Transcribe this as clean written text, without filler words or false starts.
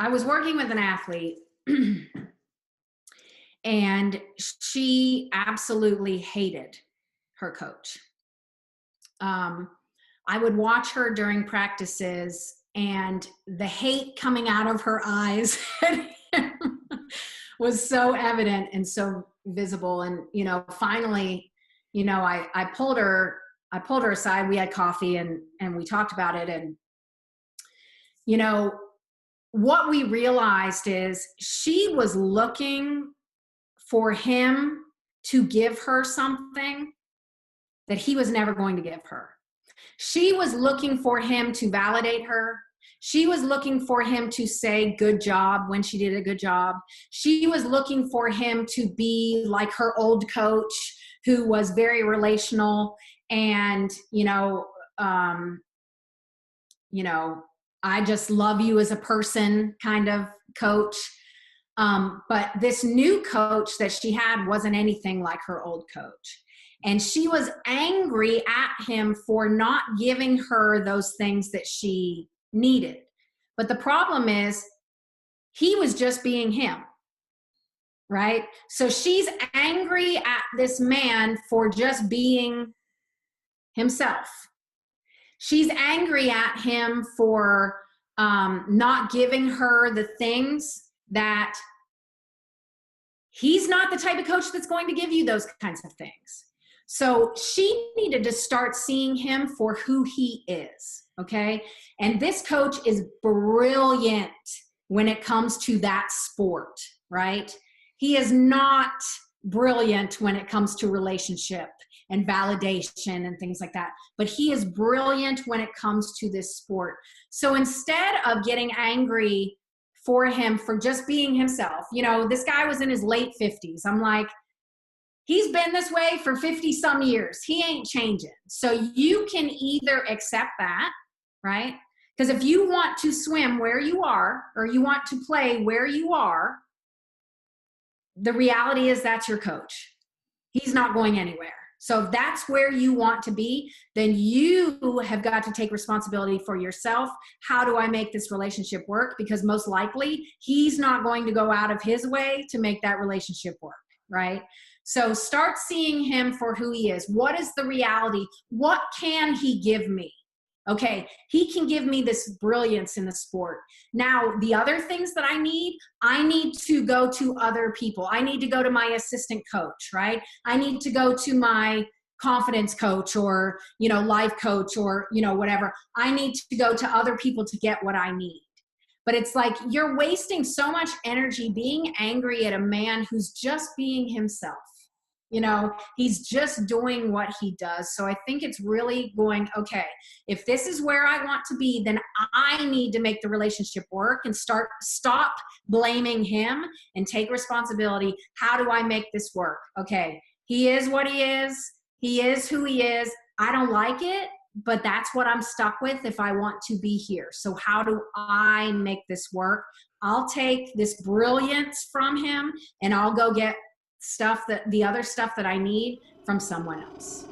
I was working with an athlete and she absolutely hated her coach. I would watch her during practices and the hate coming out of her eyes was so evident and so visible. And, finally, I pulled her aside. We had coffee and we talked about it. And, what we realized is she was looking for him to give her something that he was never going to give her. She was looking for him to validate her. She was looking for him to say good job when she did a good job. She was looking for him to be like her old coach who was very relational and, I just love you as a person kind of coach. But this new coach that she had wasn't anything like her old coach. And she was angry at him for not giving her those things that she needed. But the problem is he was just being him, right? So she's angry at this man for just being himself. She's angry at him for not giving her the things that he's not the type of coach that's going to give you those kinds of things. So she needed to start seeing him for who he is, okay? And this coach is brilliant when it comes to that sport, right? He is not brilliant when it comes to relationship and validation and things like that. But he is brilliant when it comes to this sport. So instead of getting angry for him for just being himself, this guy was in his late 50s. I'm like, he's been this way for 50 some years. He ain't changing. So you can either accept that, right? Because if you want to swim where you are, or you want to play where you are, the reality is that's your coach. He's not going anywhere. So if that's where you want to be, then you have got to take responsibility for yourself. How do I make this relationship work? Because most likely he's not going to go out of his way to make that relationship work, right? So start seeing him for who he is. What is the reality? What can he give me? Okay, he can give me this brilliance in the sport. Now, the other things that I need to go to other people. I need to go to my assistant coach, right? I need to go to my confidence coach or, life coach or, whatever. I need to go to other people to get what I need. But it's like you're wasting so much energy being angry at a man who's just being himself. He's just doing what he does. So I think it's really going, okay, if this is where I want to be, then I need to make the relationship work and stop blaming him and take responsibility. How do I make this work? Okay, he is what he is. He is who he is. I don't like it, but that's what I'm stuck with if I want to be here. So how do I make this work? I'll take this brilliance from him and I'll go get the other stuff that I need from someone else.